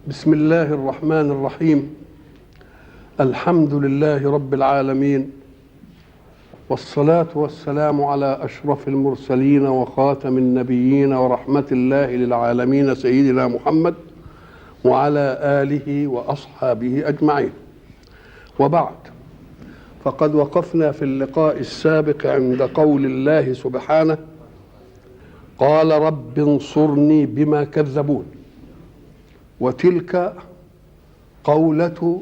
بسم الله الرحمن الرحيم. الحمد لله رب العالمين، والصلاة والسلام على أشرف المرسلين وخاتم النبيين ورحمة الله للعالمين سيدنا محمد وعلى آله وأصحابه أجمعين. وبعد، فقد وقفنا في اللقاء السابق عند قول الله سبحانه: قال رب انصرني بما كذبون. وتلك قولة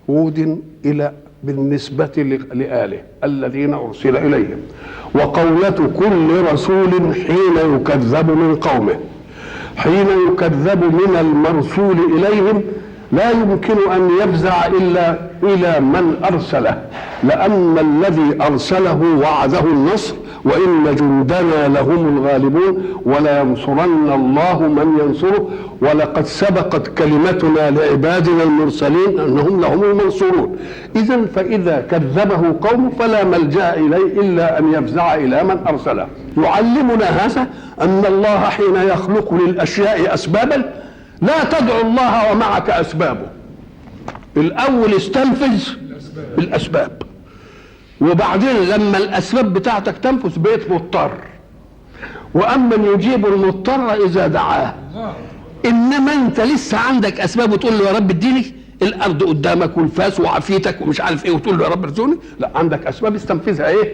هود بالنسبة لآله الذين أرسل إليهم، وقولة كل رسول حين يكذب من قومه. حين يكذب من المرسول إليهم لا يمكن أن يفزع إلا إلى من أرسله، لأن الذي أرسله وعده النصر: وإن جندنا لهم الغالبون ولا ينصرن الله من ينصره ولقد سبقت كلمتنا لعبادنا المرسلين أنهم لهم المنصورون. إذن فإذا كذبه قوم فلا ملجأ إليه إلا أن يفزع إلى من أرسله. يعلمنا هذا أن الله حين يخلق للأشياء أسبابا لا تدعو الله ومعك أسبابه. الأول استنفذ الأسباب، وبعدين لما الأسباب بتاعتك تنفذ بقيت مضطر. وأمن يجيب المضطر إذا دعاه. إنما أنت لسه عندك أسباب وتقول له يا رب اديني الأرض قدامك والفاس وعافيتك ومش عارف إيه وتقول له يا رب ارزقني. لا، عندك أسباب استنفذها. إيه؟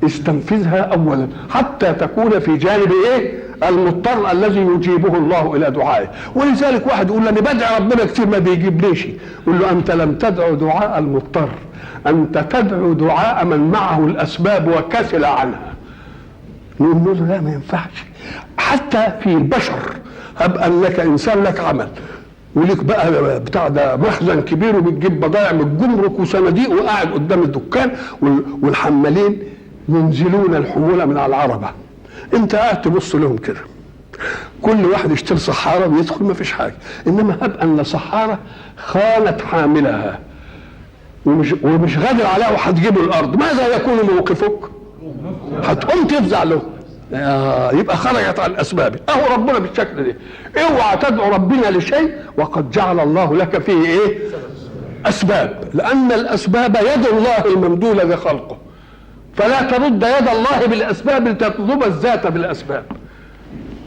استنفذها أولا حتى تكون في جانب إيه؟ المضطر الذي يجيبه الله إلى دعائه. ولذلك واحد يقول أنا بدعي ربنا كتير ما بيجيبليش، يقول له أنت لم تدعو دعاء المضطر، أنت تدعو دعاء من معه الأسباب وكسل عنها. نقول له لا، ما ينفعش. حتى في البشر، هب أنك إنسان لك عمل وليك بقى بتاع ده مخزن كبير وبتجيب بضائع من الجمرك وصناديق وقاعد قدام الدكان والحمالين ينزلون الحمولة من على العربة، انت قاعد تبص لهم كده، كل واحد يشتري صحارة ويدخل ما فيش حاجة. انما هب أن صحارة خانت حاملها ومش غادر عليها وهتجيب الأرض، ماذا يكون موقفك؟ هتقوم تفزع له. يبقى خرجت عن أسبابه. أهو ربنا بالشكل ده. اوعى تدعو ربنا لشيء وقد جعل الله لك فيه ايه؟ أسباب، لأن الأسباب يد الله الممدودة لخلقه، فلا ترد يد الله بالأسباب لتطلب الذات بالأسباب.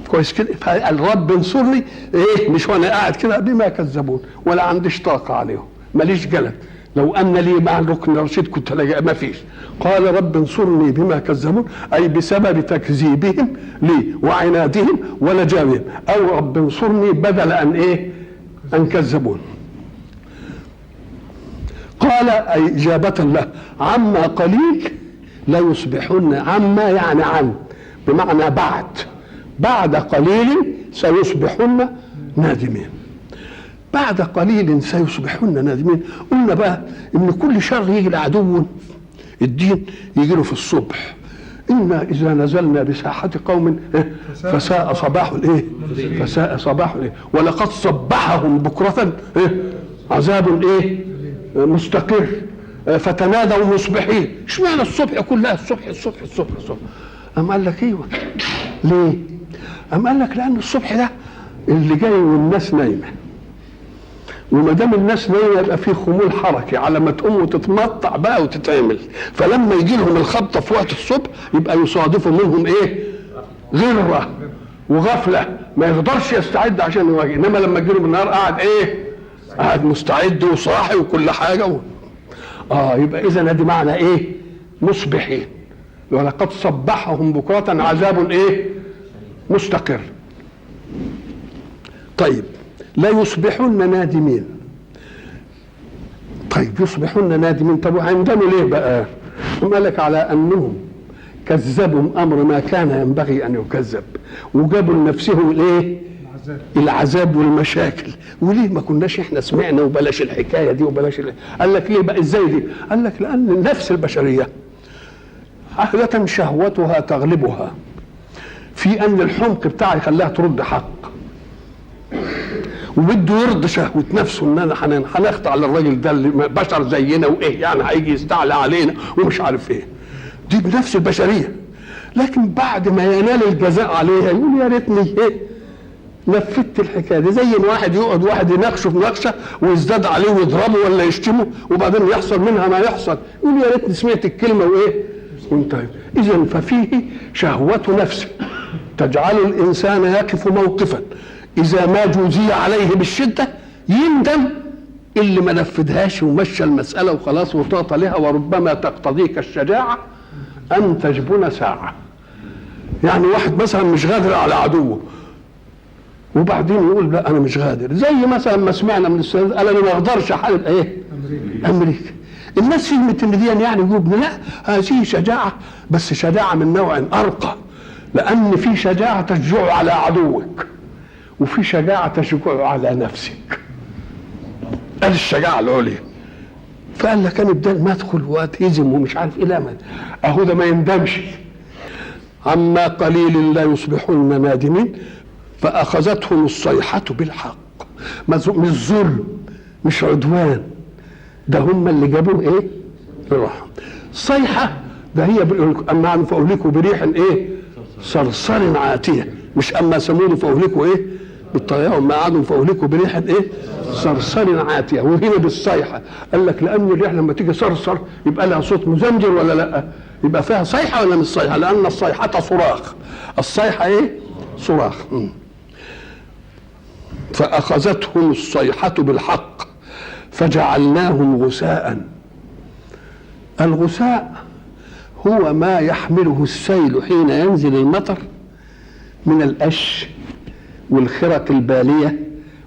كويس كده؟ فالرب انصرني ايه؟ مش وانا قاعد كده بما كذبون ولا عنديش طاقة عليهم، ماليش جلد. لو أن لي مع الركن الرشيد كنت لجأ، ما فيش. قال رب انصرني بما كذبون، أي بسبب تكذيبهم لي وعنادهم ولجاوهم، أو رب انصرني بدل أن إيه؟ أن كذبون. قال أي إجابة له: عما قليل لا يصبحن. عما يعني عن، بمعنى بعد قليل سيصبحن نادمين. بعد قليل سيصبحون نادمين. قلنا بقى ان كل شر يجي لعدو الدين يجي له في الصبح. إنا إذا نزلنا بساحة قوم فساء صباح الإيه؟ فساء صباح الإيه؟ ولقد صبحهم بكرة عذاب إيه؟ مستقر فتنادوا مصبحين. اشمعنى الصبح كلها الصبح الصبح الصبح الصبح؟ أم قال لك ايوه. ليه؟ أم قال لك لأن الصبح ده اللي جاي والناس نايمة، وما دام الناس نايمه يبقى في خمول حركي على ما تقوم وتتمطع بقى وتتعمل. فلما يجي لهم الخبطه في وقت الصبح يبقى يصادفوا منهم ايه؟ غره وغفله، ما يقدرش يستعد عشان يواجه. انما لما يجي لهم النهار قاعد ايه؟ قاعد مستعد وصاحي وكل حاجه يبقى اذا ادي معنى ايه؟ مصبحين. ولقد صبحهم بكره عذاب ايه؟ مستقر. طيب، لا يصبحون نادمين. طيب يصبحون نادمين، طب وعندنا ليه بقى؟ مالك على انهم كذبوا امر ما كان ينبغي ان يكذب، وجابوا لنفسهم الايه؟ العذاب والمشاكل. وليه ما كناش احنا سمعنا وبلاش الحكايه دي وبلاش قال لك ليه بقى؟ ازاي دي؟ قال لك لان النفس البشريه عادة شهوتها تغلبها في ان الحمق بتاعها يخليها ترد حق، وبده يرضي شهوة نفسه ان انا هنخضع للراجل ده اللي بشر زينا وايه يعني هيجي يستعلى علينا ومش عارف ايه. دي بنفس البشريه. لكن بعد ما ينال الجزاء عليها يقول يا ريتني ايه نفذت الحكايه دي. زي ما واحد يقعد واحد يناقشه في مناقشه ويزداد عليه ويضربه ولا يشتمه وبعدين يحصل منها ما يحصل، يقول يا ريتني سمعت الكلمه وايه وانتهى. اذا ففيه شهوه نفس تجعل الانسان يقف موقفا اذا ما جوزي عليه بالشده يندم اللي ما نفذهاش ومشى المساله وخلاص وطاط لها، وربما تقتضيك الشجاعه ان تجبن ساعه. يعني واحد مثلا مش قادر على عدوه وبعدين يقول لا انا مش قادر، زي مثلا ما سمعنا من السيد قال انا ما اقدرش احارب ايه امريكا. الناس فهمت ان دي يعني جبن. لا، هذه شجاعه، بس شجاعه من نوع ارقى، لان في شجاعه تشجع على عدوك وفي شجاعه تشجع على نفسك. قال الشجاعه العليا. فقال لك انا بدل ما ادخل واتهزم ومش عارف ايه، لا اهو ده ما يندمش. عما قليل لا يصبحون نادمين فاخذتهم الصيحه بالحق. مش ظلم مش عدوان، ده هم اللي جابوه ايه الرحمه. الصيحه ده هي اما فاهلكوا بريح ايه صرصر عاتيه، مش اما ثمود فاهلكوا ايه بالطياره، وما عادوا فاهلكوا بريح ايه صرصر عاتيه. وهنا بالصيحه قال لك لان الريح لما تيجي صرصر يبقى لها صوت مزمجر ولا لا؟ يبقى فيها صيحه ولا مش صيحه؟ لان الصيحه صراخ، الصيحه ايه صراخ. فاخذتهم الصيحه بالحق فجعلناهم غثاء. الغثاء هو ما يحمله السيل حين ينزل المطر من القش والخرق الباليه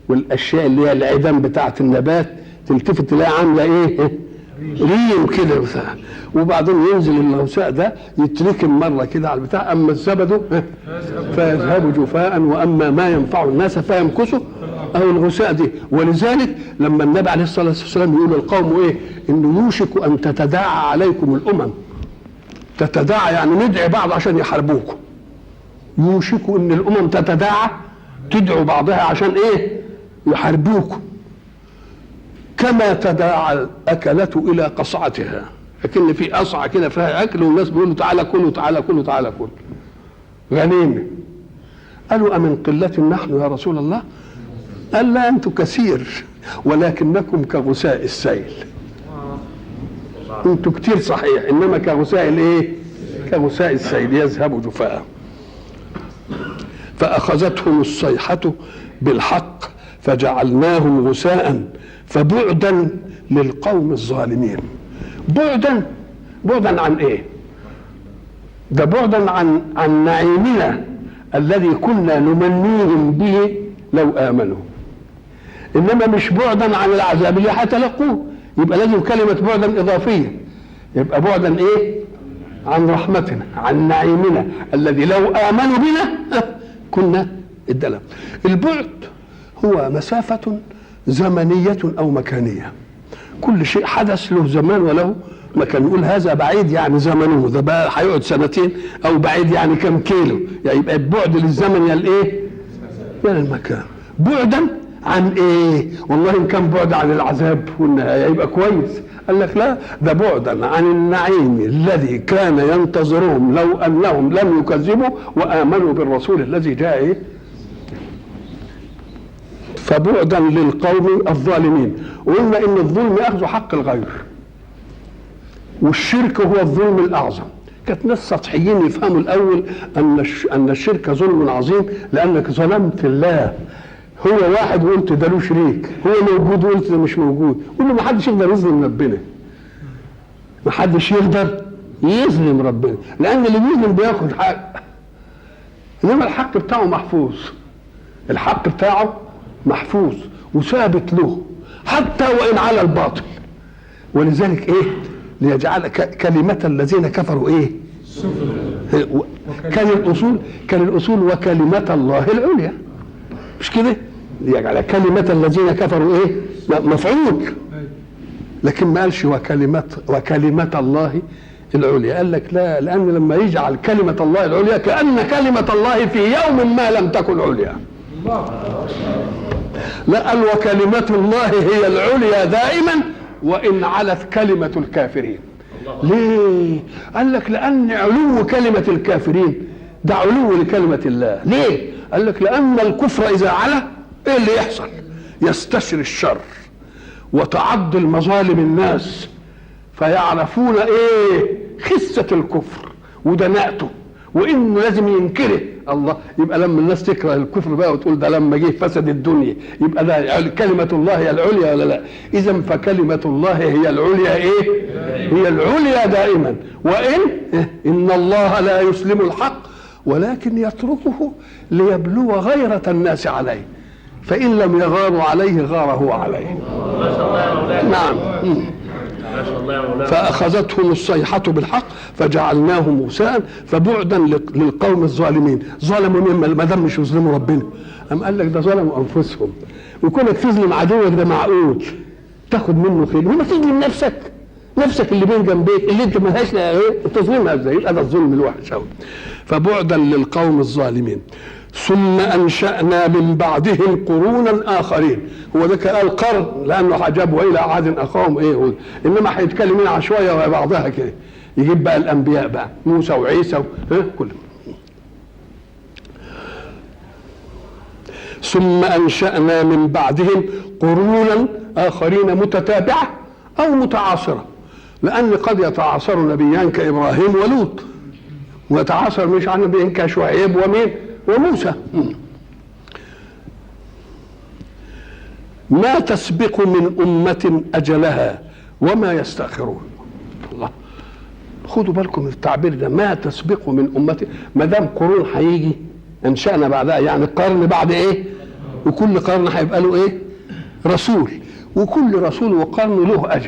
والاشياء اللي هي العدم بتاعه النبات، تلتفت تلاقي عامله ايه ريم كده، وبعدين ينزل الغثاء ده يتركم مره كده على البتاع. اما الزبد فيذهب جفاء واما ما ينفع الناس فيمكثه او الغثاء دي. ولذلك لما النبي عليه الصلاه والسلام يقول للقوم ايه انه يوشك ان تتداعى عليكم الامم، تتداعى يعني ندعي بعض عشان يحاربوكم. يوشك ان الامم تتداعى تدعو بعضها عشان ايه يحاربوكم، كما تداعى الأكلة إلى قصعتها. لكن في قصعة كده فيها أكل والناس بيقولوا تعالى كلوا تعالى كلوا تعالى كلوا غنيمة. قالوا أمن قلة نحن يا رسول الله؟ قال لا أنتم كثير ولكنكم كغثاء السيل. أنتم كتير صحيح إنما كغثاء الإيه؟ كغثاء السيل يذهب جفاء. فأخذتهم الصيحة بالحق فجعلناهم غثاء فبعدا للقوم الظالمين. بعدا عن ايه؟ ده بعدا عن نعيمنا الذي كنا نمنيهم به لو امنوا، انما مش بعدا عن العذاب اللي هيتلقوه. يبقى لازم كلمه بعدا اضافيه، يبقى بعدا ايه عن رحمتنا عن نعيمنا الذي لو امنوا بنا كنا ادلهم. البعد هو مسافه زمنية أو مكانية، كل شيء حدث له زمان وله مكان. يقول هذا بعيد يعني زمنه ده بقى هيقعد سنتين، أو بعيد يعني كم كيلو، يعني يبقى البعد للزمن يا الإيه يا المكان. بعدا عن إيه؟ والله إن كان بعد عن العذاب والنهاية يبقى كويس. قال لك لا، ده بعدا عن النعيم الذي كان ينتظرهم لو أنهم لم يكذبوا وآمنوا بالرسول الذي جاء إيه؟ فبعدا للقوم الظالمين. وقلنا ان الظلم ياخذ حق الغير، والشرك هو الظلم الاعظم. كانت ناس سطحيين يفهموا الاول ان الشرك ظلم عظيم لانك ظلمت الله. هو واحد وقلت ده له شريك، هو موجود وقلت ده مش موجود. قول له ما حدش يقدر يظلم ربنا، ما حدش يقدر يظلم ربنا، لان اللي بيظلم بياخد حق، انما الحق بتاعه محفوظ. الحق بتاعه محفوظ وثابت له حتى وان على الباطل. ولذلك ايه ليجعل كلمة الذين كفروا ايه كان الاصول وكلمة الله العليا، مش كده؟ ليجعل كلمة الذين كفروا ايه مفعول، لكن ما قالش وكلمة الله العليا. قال لك لا، لان لما يجعل كلمة الله العليا كأن كلمة الله في يوم ما لم تكن عليا. لا، قال وكلمة الله هي العليا دائما وإن علت كلمة الكافرين. ليه؟ قال لك لأن علو كلمة الكافرين ده علو لكلمة الله. ليه؟ قال لك لأن الكفر إذا علا إيه اللي يحصل؟ يستشري الشر وتعض المظالم الناس، فيعرفون إيه خسة الكفر ودناءته وإنه لازم ينكره الله. يبقى لما الناس تكره الكفر بقى وتقول ده لما جه فسد الدنيا، يبقى ده كلمة الله هي العليا ولا لا؟ إذا فكلمة الله هي العليا إيه؟ هي العليا دائما. إن الله لا يسلم الحق ولكن يتركه ليبلو غيرة الناس عليه، فإن لم يغاروا عليه غار هو عليه. نعم. فأخذتهم الصيحة بالحق فجعلناهم غثاء فبعدا للقوم الظالمين. ظلموا مين؟ ما دام مش يظلموا ربنا. أم قال لك ده ظلموا أنفسهم. وكونك تظلم عدوك ده معقول تاخد منه خير، وما تظلم نفسك اللي بين جنبيك اللي انت مالهاش تظلمها ازاي؟ يبقى ده الظلم الوحش قوي. فبعدا للقوم الظالمين. ثم أنشأنا من بعدهم قرونا آخرين. هو ده قال قرن لأنه عجبوا إلى عاد أخاهم إيه هو، إنما هيتكلم هنا عشوائية وبعضها كده. يجيب بقى الأنبياء بقى موسى وعيسى كلهم. ثم أنشأنا من بعدهم قرونا آخرين متتابعة أو متعاصرة، لأن قد يتعاصر نبيان كإبراهيم ولوط، ويتعاصر مش عن نبيين كشعيب ومين وموسى. ما تسبق من أمة أجلها وما يستأخرون. الله، خدوا بالكم من التعبير ده، ما تسبق من أمة. ما دام قرون هيجي أنشأنا بعدها، يعني قرن بعد إيه؟ وكل قرن هيبقى له إيه؟ رسول، وكل رسول وقرن له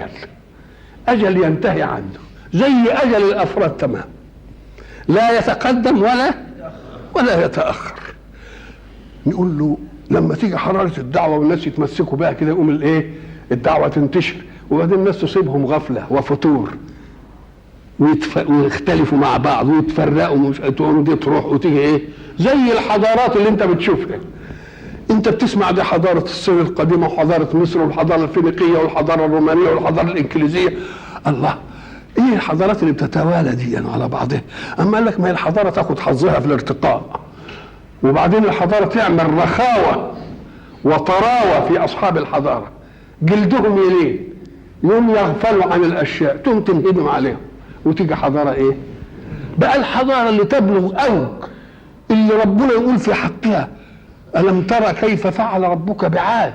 أجل ينتهي عنده، زي أجل الأفراد تمام، لا يتقدم ولا يتأخر. نقول له لما تيجي حرارة الدعوة والناس يتمسكوا بها كده يقوم الايه؟ الدعوة تنتشر، وبعدين الناس تصيبهم غفلة وفتور ويختلفوا مع بعض ويتفرقوا، مش تقولوا دي تروح وتيجي ايه؟ زي الحضارات اللي انت بتشوفها. انت بتسمع دي حضارة الصين القديمة وحضارة مصر والحضارة الفينيقية والحضارة الرومانية والحضارة الإنجليزية. الله، ايه الحضارات اللي بتتوالى دي يعني على بعضها؟ اما قال لك ما هي الحضاره تاخد حظها في الارتقاء، وبعدين الحضاره تعمل رخاوه وطراوه في اصحاب الحضاره، جلدهم يلين يوم يغفلوا عن الاشياء تقوم تنهدم عليهم، وتيجي حضاره ايه بقى؟ الحضاره اللي تبلغ اوج اللي ربنا يقول في حقها الم ترى كيف فعل ربك بعاد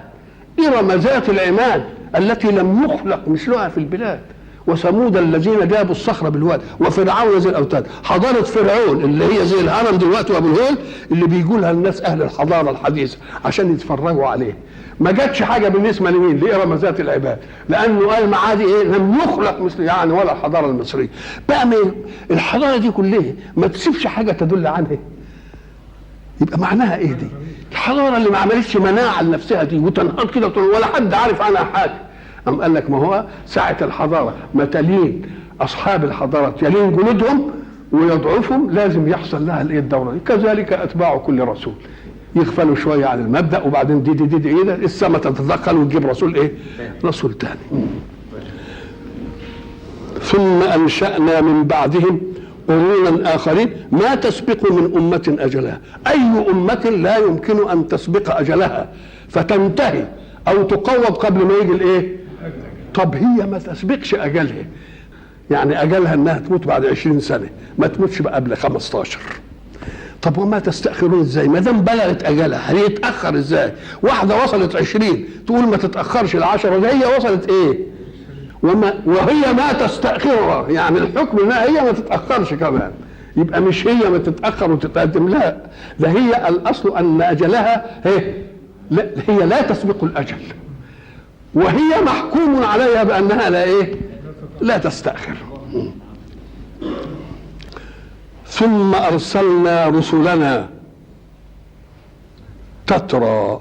ارم ذات العماد التي لم يخلق مثلها في البلاد وثمود الذين جابوا الصخر بالواد وفرعون ذي الاوتاد. حضاره فرعون اللي هي زي الهرم دلوقتي وابو الهول اللي بيقولها الناس اهل الحضاره الحديثه عشان يتفرجوا عليه، ما جاتش حاجه بالنسبه لمين؟ لارم ذات العباد، لانه قال معادي ايه؟ لم يخلق مثل يعني ولا الحضاره المصريه. بقى الحضاره دي كلها ما تسيبش حاجه تدل عنها، يبقى معناها ايه دي؟ الحضاره اللي ما عملتش مناعه لنفسها دي وتنهض كده ولا حد عارف عنها حاجه. أم قال لك ما هو ساعة الحضارة ما تلين أصحاب الحضارات يلين جنودهم ويضعفهم لازم يحصل لها الايه؟ الدورة دي. كذلك أتباع كل رسول يغفلوا شوية عن المبدأ وبعدين دي إيه ده؟ السماء تتدخل وتجيب رسول إيه؟ رسول تاني. ثم أنشأنا من بعدهم قرونا آخرين ما تسبق من أمة أجلها. أي أمة لا يمكن أن تسبق أجلها فتنتهي أو تقوض قبل ما يجي الإيه؟ طب هي ما تسبقش أجلها، يعني أجلها أنها تموت بعد 20 سنة، ما تموتش بقى قبل 15. طب وما تستأخرون إزاي؟ ما دام بلغت أجلها هيتأخر إزاي؟ واحدة وصلت 20 تقول ما تتأخرش ال10، ده هي وصلت إيه؟ وهي ما تستأخرها، يعني الحكم إنها هي ما تتأخرش كمان. يبقى مش هي ما تتأخر وتتقدم، لا، ده هي الأصل أن أجلها هي لا تسبق الأجل، وهي محكوم عليها بأنها لا تستأخر. ثم أرسلنا رسلنا تترى.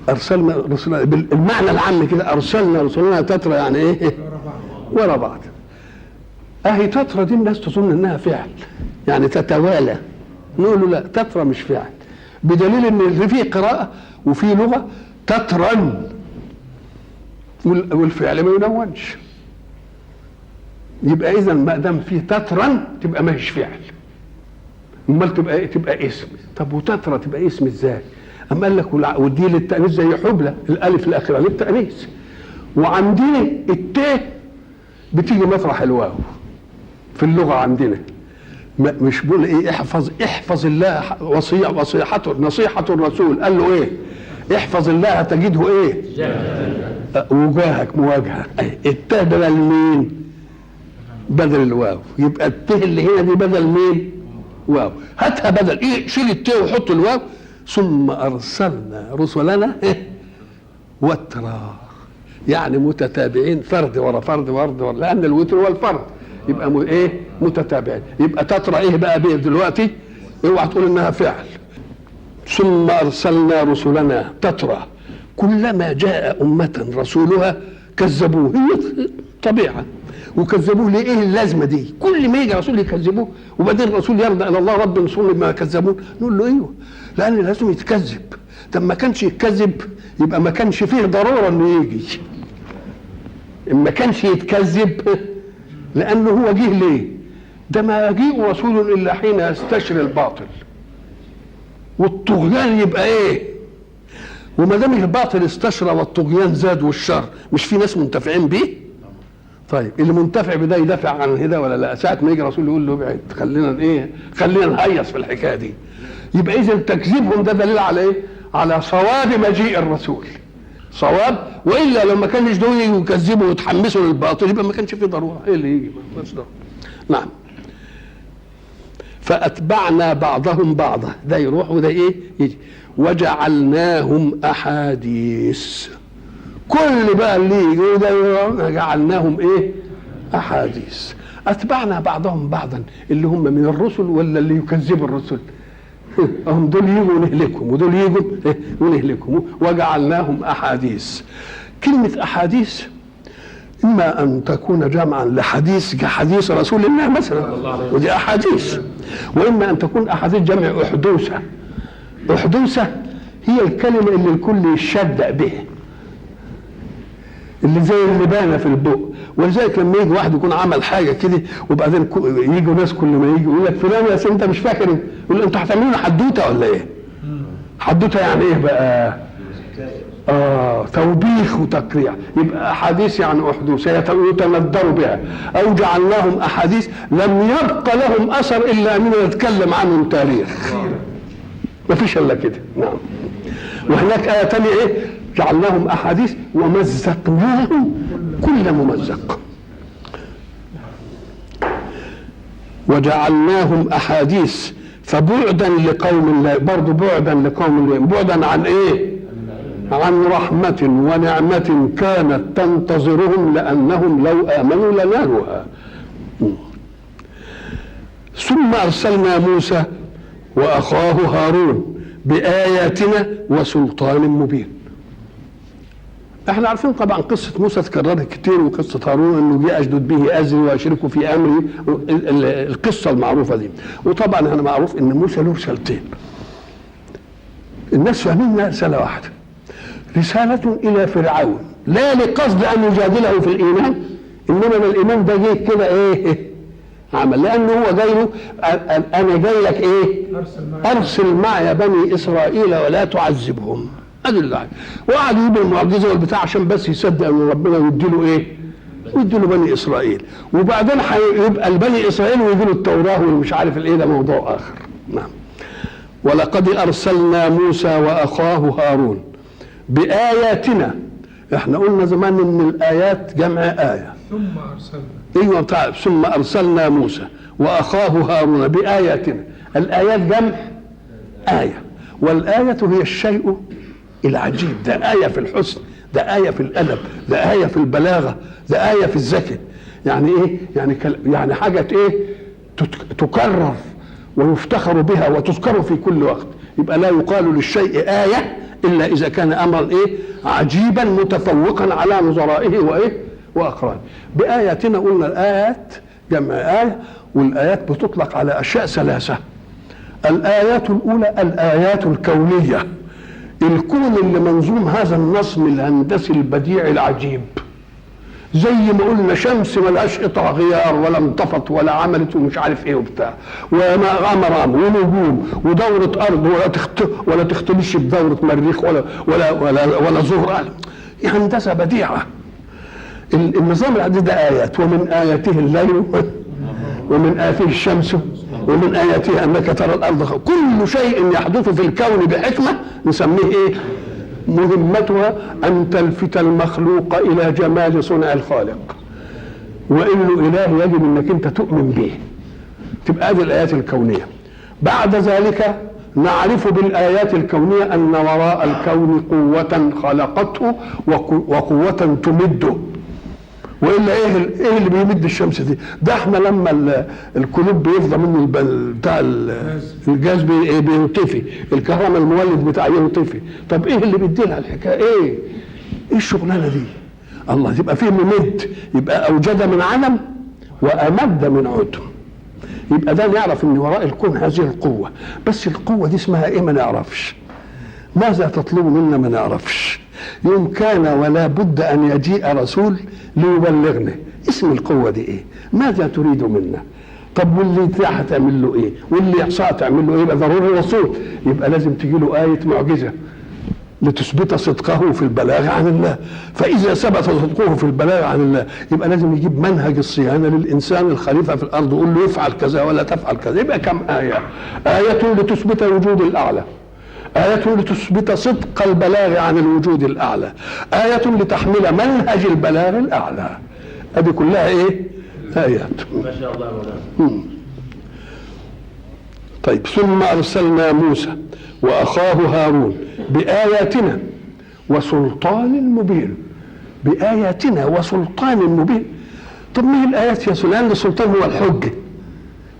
أرسلنا رسلنا بالمعنى العام كده، أرسلنا رسلنا تترى يعني إيه؟ ورا بعض. أهي تترى دي الناس تظن إنها فعل يعني تتوالى، نقول له لا، تترى مش فعل، بدليل إن في قراءة وفي لغة تترن والفعل ما ينونش. يبقى إذا ما دام في تترن تبقى ما هيش فعل، امال تبقى اسم. طب وتترى تبقى اسم ازاي؟ أم قال لك ودي للتأنيث زي حبلى، الألف الأخيرة للتأنيث. وعندنا التاء بتيجي مطرح الواو في اللغة عندنا. مش بقول ايه احفظ الله نصيحة الرسول قال له ايه؟ احفظ الله تجده ايه؟ وجاهك مواجهة. التاء بدل مين؟ بدل الواو. يبقى التاء اللي هنا دي بدل مين؟ واو. هاتها بدل ايه؟ شيل التاء وحط الواو. ثم ارسلنا رسلنا وترا، يعني متتابعين، فرد ورا فرد ورا، لان الوتر هو الفرد، يبقى ايه؟ متتابعين. يبقى تترى ايه بقى بيه دلوقتي؟ اوعى تقول انها فعل. ثم ارسلنا رسلنا تترى كلما جاء امه رسولها كذبوه. هي طبيعه. وكذبوه ليه؟ ايه اللازمه دي؟ كل ما يجي رسول يكذبوه، وبعدين الرسول يرضى الى الله رب انصرني بما كذبون. نقول له ايوه، لان لازم يتكذب. طب ما كانش يتكذب يبقى ما كانش فيه ضروره انه يجي. ما كانش يتكذب لانه هو جه ليه؟ ده ما يجيء رسول الا حين يستشري الباطل والطغيان. يبقى ايه؟ وما دام الباطل استشرى والطغيان زاد والشر، مش في ناس منتفعين بيه؟ طيب اللي منتفع بده يدافع عن هدا ولا لا؟ ساعه ما يجي رسول يقول له ابعد، خلينا نهيص في الحكايه دي. يبقى اذا تكذيبهم ده دليل على ايه؟ على صواب مجيء الرسول. صواب، والا لو ما كانش دول يكذبوا ويتحمسوا للباطل يبقى ما كانش في ضروره. ايه اللي يجي؟ مش ضروره. نعم. فاتبعنا بعضهم بعضا، ده يروح وده ايه؟ يجي. وجعلناهم احاديث. كل بقى اللي يجي ده جعلناهم ايه؟ احاديث. اتبعنا بعضهم بعضا اللي هم من الرسل ولا اللي يكذبوا الرسل؟ هم دول يجوا ونهلكهم ودول يجوا ونهلكهم. وجعلناهم احاديث. كلمه احاديث اما ان تكون جمعا لحديث كحديث رسول الله مثلا، ودي احاديث، واما ان تكون احاديث جمع احدوثه. احدوثه هي الكلمه اللي الكل يشدق بها، اللي زي اللبانه في البق. ولذلك لما يجي واحد يكون عمل حاجه كده وبعدين يجوا ناس كل ما يجي يقول لك فلان يا سيدي انت مش فاكر، يقول انتوا هتعملوا لنا حدوته ولا ايه؟ حدوته يعني ايه بقى؟ توبيخ وتقريع. يبقى احاديث يعني احدوث يتندروا بها. او جعلناهم احاديث لم يبق لهم اثر الا اننا نتكلم عنهم تاريخ. ما فيش الا كده. نعم. وهناك ايه ثانيه ايه؟ جعلناهم احاديث ومزقناهم كل ممزق. وجعلناهم احاديث فبعدا لقوم لا، برضه بعدا لقوم لا. بعدا عن ايه؟ عن رحمة ونعمة كانت تنتظرهم لأنهم لو آمنوا لنالوها. ثم أرسلنا موسى وأخاه هارون بآياتنا وسلطان مبين. احنا عارفين طبعا قصة موسى تكررت كتير، وقصة هارون انه جاء اشدد به ازري واشركه في امري، القصة المعروفة دي. وطبعا انا معروف ان موسى له رسالتين. الناس فاهمين رسالة واحدة، رسالة إلى فرعون لا لقصد أن يجادله في الإيمان، إنما الإيمان ده جاي كده إيه؟ عمل، لأنه هو جاي له أنا جاي لك إيه؟ أرسل معي بني إسرائيل ولا تعذبهم. أدي الله. وقعد يجيب المعجزة والبتاع عشان بس يصدق أن ربنا يديله إيه؟ ويديله بني إسرائيل. وبعدين هيبقى البني إسرائيل ويجيله التوراة والمش عارف الإيه، ده موضوع آخر. نعم. ولقد أرسلنا موسى وأخاه هارون بآياتنا. احنا قلنا زمان ان الآيات جمع آية. ثم أرسلنا. ايوه طيب. ثم أرسلنا موسى وأخاه هارون بآياتنا. الآيات جمع آية، والآية هي الشيء العجيب. ده آية في الحسن، ده آية في الأدب، ده آية في البلاغة، ده آية في الذكاء. يعني ايه؟ يعني حاجة ايه؟ تكرر ويفتخر بها وتذكر في كل وقت. يبقى لا يقال للشيء آية إلا إذا كان أمرا إيه؟ عجيبا متفوقا على نظرائه وإيه؟ وأقرانه. بآياتنا قلنا الآيات جمع آية، والآيات بتطلق على أشياء ثلاثة. الآيات الأولى الآيات الكونية، الكون اللي منظوم هذا النظم الهندسي البديع العجيب زي ما قلنا شمس ملهاش قطع غيار ولا انطفت ولا عملت ومش عارف ايه وبتاع، وقمر ونجوم ودورة ارض ولا تختلش بدورة مريخ ولا زهر، يعني هندسة بديعة. النظام العادي ده آيات، ومن آياته الليل ومن آياته الشمس ومن آياته أنك ترى الأرض، كل شيء يحدث في الكون بحكمة نسميه إيه؟ مهمتها أن تلفت المخلوق إلى جمال صنع الخالق، وإنه إله يجب أنك أنت تؤمن به. تبقى هذه الآيات الكونية. بعد ذلك نعرف بالآيات الكونية أن وراء الكون قوة خلقته وقوة تمده. والا ايه اللي بيمد الشمس دي؟ ده احنا لما الكلوب بيفضى منه بتاع الجاز بينطفي، الكهرباء المولد بتاعه ينطفي. طب ايه اللي بيدي لها الحكايه؟ ايه الشغلانه دي؟ الله، يبقى فيه ممد، يبقى اوجد من عدم وامد من عدم. يبقى ده نعرف ان وراء الكون هذه القوه، بس القوه دي اسمها ايه ما نعرفش. ماذا تطلب منا ما نعرفش. يوم كان ولا بد ان يجيء رسول ليبلغنا اسم القوه دي ايه، ماذا تريد منا. طب واللي تحت تعمل له ايه، واللي يحصى تعمل له ايه. يبقى ضروري رسول، يبقى لازم تجي له ايه معجزه لتثبت صدقه في البلاغ عن الله. فاذا ثبت صدقه في البلاغ عن الله يبقى لازم يجيب منهج الصيانه للانسان الخليفه في الارض، يقول له افعل كذا ولا تفعل كذا. يبقى كم ايه؟ ايه لتثبت وجود الاعلى، آية لتثبت صدق البلاغ عن الوجود الأعلى، آية لتحمل منهج البلاغ الأعلى. هذه كلها إيه؟ آيات. ما شاء الله مولانا. طيب، ثم أرسلنا موسى وأخاه هارون بآياتنا وسلطان مبين. بآياتنا وسلطان مبين. طب ما هي الآيات يا سلطان؟ السلطان هو الحجة،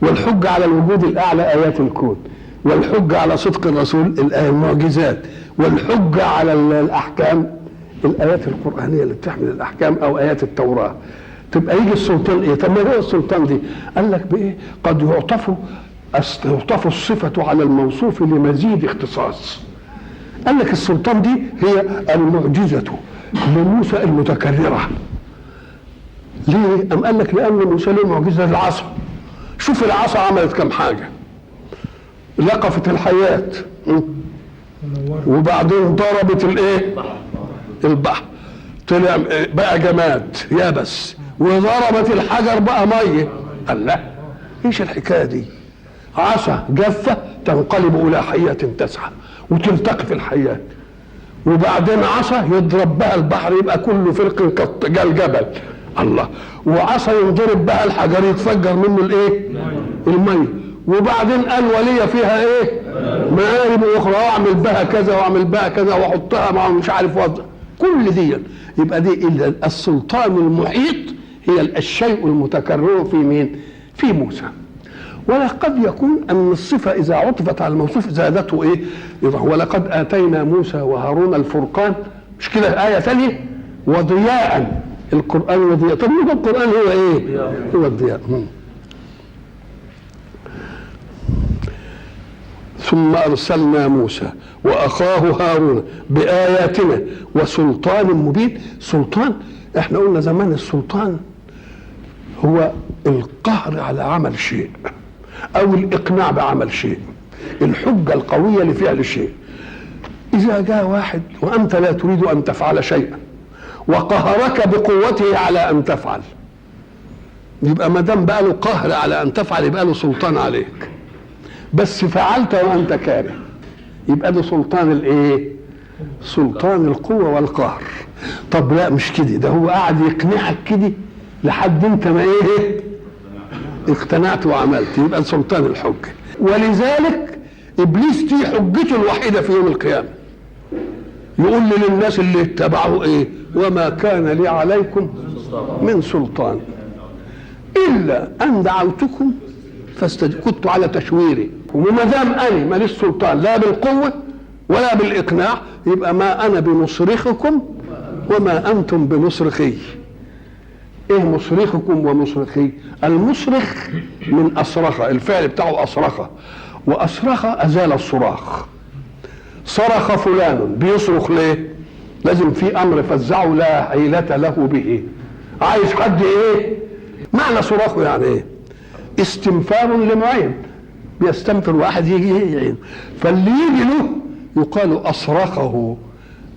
والحجة على الوجود الأعلى آيات الكون، والحجة على صدق الرسول المعجزات، والحجة على الأحكام الآيات القرآنية اللي بتحمل الأحكام أو آيات التوراة. تبقى يجي السلطان إيه؟ طب ما هو السلطان دي؟ قال لك بإيه؟ قد يعطف الصفة على الموصوف لمزيد اختصاص. قال لك السلطان دي هي المعجزة لموسى المتكررة. ليه؟ أم قال لك لأن موسى له معجزة العصا. شوف العصا عملت كم حاجة، لقفت الحياة وبعدين ضربت الايه؟ البحر طلع بقى جماد يابس، وضربت الحجر بقى ميه. قال لا، ايش الحكايه دي؟ عصا جافه تنقلب الى حيه تسعى وتلتقي في الحياه، وبعدين عصا يضرب بها البحر يبقى كله فرق كالجبل. الله، وعصا ينضرب بها الحجر يتفجر منه الايه؟ الميه. وبعدين قال ولي فيها ايه؟ مآرب اخرى، واعمل بها كذا واعمل بها كذا واحطها مع مش عارف وضع. كل دي يبقى دي السلطان المحيط هي الشيء المتكرر في مين؟ في موسى. ولقد يكون ان الصفه اذا عطفت على الموصوف زادته ايه؟ ولقد اتينا موسى وهارون الفرقان، مش كده ايه ثانيه؟ وضياء. القران وضياء. طب ما القران هو ايه؟ هو الضياء. ثم أرسلنا موسى وأخاه هارون بآياتنا وسلطان مبين. سلطان، احنا قلنا زمان السلطان هو القهر على عمل شيء أو الإقناع بعمل شيء، الحجة القوية لفعل شيء. إذا جاء واحد وأنت لا تريد أن تفعل شيئا وقهرك بقوته على أن تفعل، يبقى ما دام بقى له قهر على أن تفعل يبقى له سلطان عليك. بس فعلت وانت كاره يبقى ده سلطان الايه؟ سلطان القوه والقهر. طب لا مش كده، ده هو قاعد يقنعك كده لحد انت ما ايه؟ اقتنعت وعملت، يبقى سلطان الحجه. ولذلك ابليس دي حجته الوحيده في يوم القيامه، يقول للناس اللي اتبعوا ايه؟ وما كان لي عليكم من سلطان الا ان دعوتكم كنت على تشويري. وما دام انا ماليش سلطان لا بالقوه ولا بالاقناع يبقى ما انا بمصرخكم وما انتم بمصرخي. ايه مصرخكم ومصرخي؟ المصرخ من اصرخ، الفعل بتاعه اصرخ، واصرخ ازال الصراخ. صرخ فلان، بيصرخ ليه؟ لازم في امر فزعه لا حيلة له به. عايز حد ايه؟ معنى صراخه يعني ايه؟ استنفار لمعين، بيستنفر واحد يجي يعين، فاللي يجي له يقال اصرخه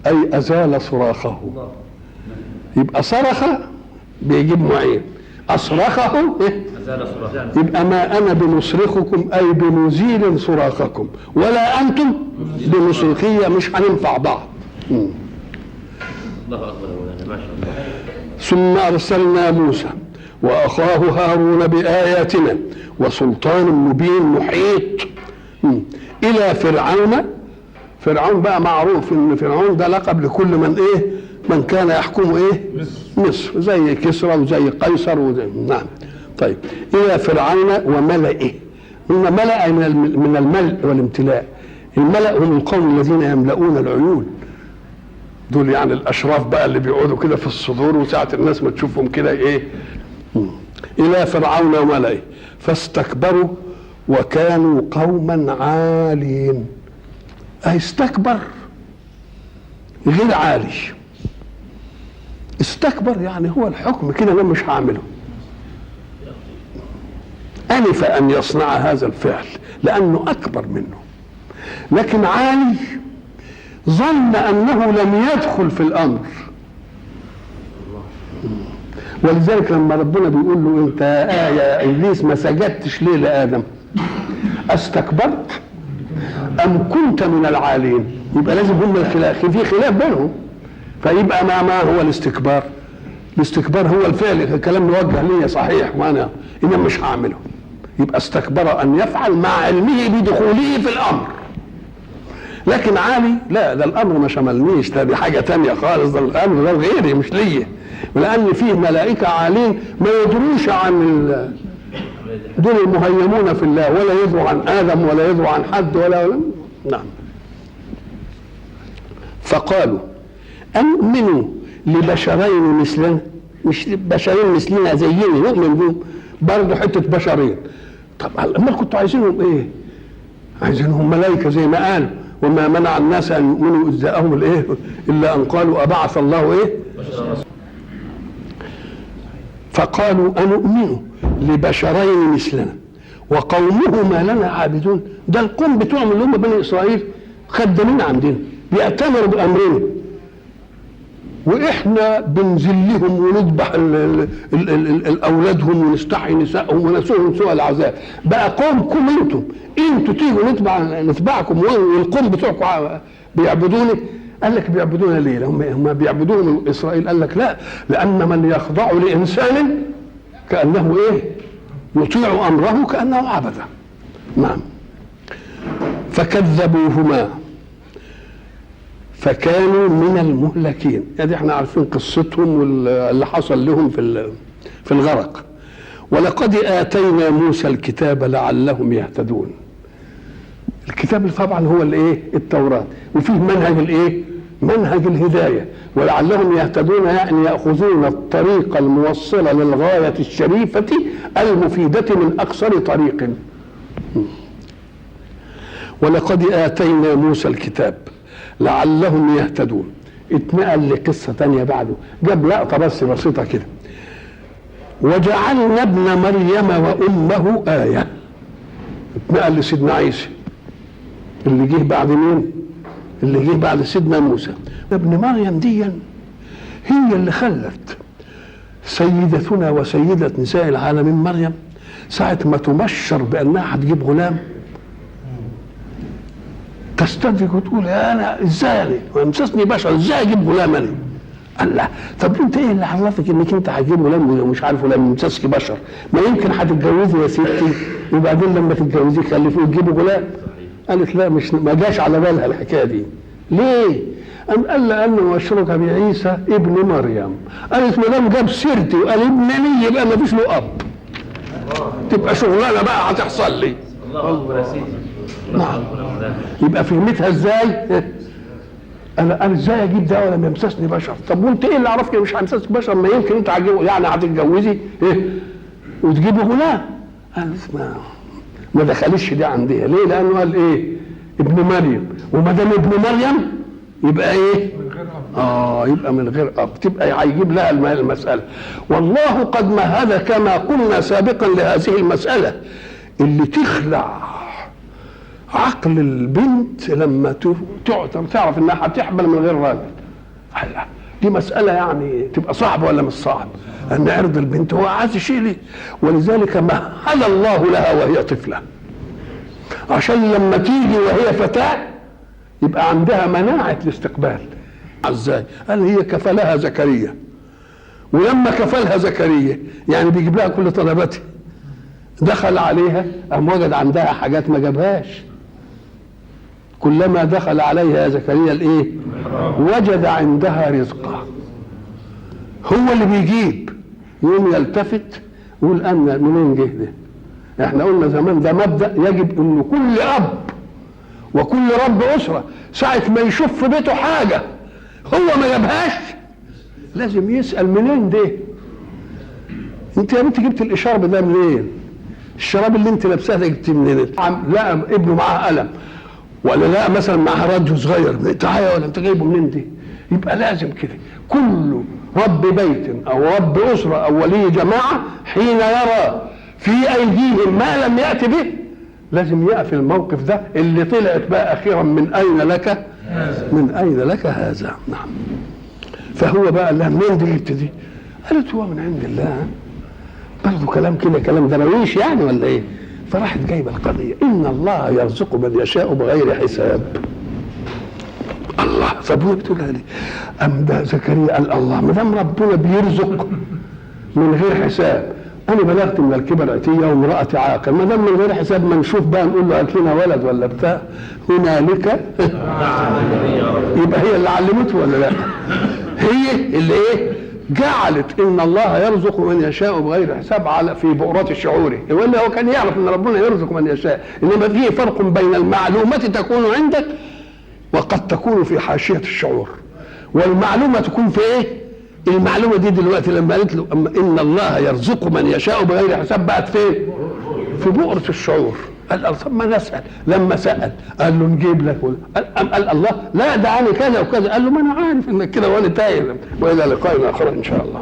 اي ازال صراخه. يبقى صرخ بيجيب معين، اصرخه إيه؟ يبقى ما انا بمصرخكم اي بمزيل صراخكم ولا انتم بمصرخية، مش هننفع بعض. الله اكبر ما شاء الله. ثم ارسلنا موسى واخاه هارون باياتنا وسلطان مبين محيط الى فرعون. فرعون بقى معروف ان فرعون ده لقب لكل من ايه؟ من كان يحكم ايه؟ مصر، زي كسرى وزي قيصر وزي نعم. طيب الى فرعون وملئه. هم ملأ من الملء والامتلاء. الملأ هم القوم الذين يملؤون العيون، دول يعني الاشراف بقى اللي بيقعدوا كده في الصدور، وساعة الناس ما تشوفهم كده ايه؟ الى فرعون وملئه فاستكبروا وكانوا قوما عالين. استكبر غير عالي. استكبر يعني هو الحكم كده انا مش هعمله. أنف أن يصنع هذا الفعل لأنه أكبر منه، لكن عالي ظن أنه لم يدخل في الأمر. ولذلك لما ربنا بيقول له أنت يا إبليس ما سجدتش ليه لآدم؟ أستكبرت أم كنت من العالين؟ يبقى لازم هم الخلاف، في خلاف بينهم. فيبقى ما هو الاستكبار؟ الاستكبار هو الفعل، الكلام موجه لي صحيح وانا مش هعمله. يبقى استكبر ان يفعل مع علمه بدخوله في الامر. لكن عالي لا، ده الامر ما شملنيش، ده دي حاجه تانية خالص، ده الامر ده غيري مش ليا، لان فيه ملائكه عالين ما يدروش عن دول المهيمون في الله، ولا يدروا عن ادم ولا يدروا عن حد ولا نعم. فقالوا أنؤمنوا لبشرين مثلنا، مش بشرين مثلنا زينا نؤمن بهم، برضه حته بشرين. طب امال كنتوا عايزينهم ايه؟ عايزينهم ملائكه زي ما قال وما منع الناس ان يؤمنوا اذ جاءهم الايه الا ان قالوا ابعث الله ايه؟ فقالوا أنؤمنوا لبشرين مثلنا وقومهما لنا عابدون. ده القوم بتوعهم اللي هم بني اسرائيل خدامين عندنا، بيأتمروا بامرنا، واحنا بنذلهم ونذبح اولادهم ونستحي نسائهم ونسوهم سوء العذاب. بقى قومكم انتوا تيجوا نتبعكم والقوم بتوعكم بيعبدوني. قال لك بيعبدونا ليه؟ هم بيعبدوهم اسرائيل. قال لك لا، لان من يخضع لانسان كانه ايه؟ يطيع امره كانه عبده. نعم. فكذبوهما فكانوا من المهلكين. يعني احنا عارفين قصتهم واللي حصل لهم في الغرق. ولقد آتينا موسى الكتاب لعلهم يهتدون. الكتاب طبعا هو الايه؟ التوراة، وفيه منهج الايه؟ منهج الهداية. ولعلهم يهتدون يعني يأخذون الطريق الموصلة للغاية الشريفة المفيدة من أقصر طريق. ولقد آتينا موسى الكتاب لعلهم يهتدون. اتنقل لقصة تانية بعده، جاب لقطة بس بسيطة كده. وجعلنا ابن مريم وأمه آية. اتنقل لسيدنا عيسى اللي جه بعد مين؟ اللي جه بعد سيدنا موسى. ابن مريم دي هي اللي خلت سيدتنا وسيدة نساء العالمين مريم ساعة ما تمشر بأنها هتجيب غلام تستدرك وتقول انا ازاي وامسسني بشر، ازاي اجيب غلام انا؟ قال لا، طب انت ايه اللي عرفك انك انت هتجيب غلام ومش عارف غلام يمسسك بشر؟ ما يمكن هتتجوزي يا ستي وبعدين لما تتجوزي خلفوه تجيبوا غلام. قالت لا، مش ما جاش على بالها الحكايه دي. ليه؟ قال لانه اشرك بعيسى ابن مريم. قالت ما دام جاب سيرتي وقال ابنني يبقى ما فيش له اب، تبقى شغلانه بقى هتحصل لي. الله اكبر يا سيدي. نعم. يبقى فهمتها ازاي؟ انا ازاي اجيب ده ولم يمسسني بشر؟ طب وانت ايه اللي عرفك مش هيمسسك بشر؟ ما يمكن انت يعني هتتجوزي ايه وتجيبي غلام. قالت ما دخلش دي عندها. ليه؟ لانه قال ايه؟ ابن مريم، وما دام ابن مريم يبقى ايه؟ يبقى من غير اب، تبقى هيجيب لها المساله. والله قد مهد كما قلنا سابقا لهذه المساله اللي تخلع عقل البنت لما تعرف انها هتحمل من غير راجل. دي مساله يعني تبقى صعبه ولا مش صعب؟ ان عرض البنت هو عايز شيء ليه، ولذلك مهد الله لها وهي طفله عشان لما تيجي وهي فتاه يبقى عندها مناعه الاستقبال. ازاي؟ قال هي كفلها زكريا، ولما كفلها زكريا يعني بيجيب لها كل طلباتها، دخل عليها قام وجد عندها حاجات ما جابهاش. كلما دخل عليها زكريا الايه؟ وجد عندها رزقا. هو اللي بيجيب، يوم يلتفت يقول انا منين جه ده؟ احنا قلنا زمان ده مبدأ يجب انه كل اب وكل رب اسره ساعه ما يشوف في بيته حاجه هو ما جابهاش لازم يسال منين ده؟ انت يا بنت جبت الاشارب ده منين؟ الشراب اللي انت لابساه ده جبتيه منين؟ لا ابنه معاه قلم، ولا لا مثلا معاه راديو صغير، تعالى ولا انت جايبه منين دي؟ يبقى لازم كده كل رب بيت او رب اسره او ولي جماعه حين يرى في ايديهم ما لم يأت به لازم يقف الموقف ده اللي طلعت بقى اخيرا من اين لك؟ من اين لك هذا؟ نعم. فهو بقى قال لها منين دي جبت دي؟ قالت هو من عند الله. برضه كلام كده كلام درويش يعني ولا ايه؟ فراحت جايبه القضيه ان الله يرزق من يشاء بغير حساب. الله، طب هو بتقولها ليه؟ ام ده زكريا قال الله ما دام ربنا بيرزق من غير حساب، انا بلغت من الكبر عتيه وامراتي عاقر، ما دام من غير حساب ما نشوف بقى نقول له هات لنا ولد ولا بتاع هنالك يبقى هي اللي علمته ولا لا؟ هي اللي ايه؟ جعلت ان الله يرزق من يشاء بغير حساب على في بؤرات الشعور، ولا هو كان يعرف ان ربنا يرزق من يشاء، انما فيه فرق بين المعلومه تكون عندك وقد تكون في حاشيه الشعور، والمعلومه تكون في ايه؟ المعلومه دي دلوقتي لما قالت له ان الله يرزق من يشاء بغير حساب بقت فين؟ في بؤره الشعور. قال طب ما نسال، لما سال قال له نجيب لك قال الله لا دعاني كذا وكذا، قال له ما انا عارف انك كده وانا تايه. والى لقاء اخر ان شاء الله.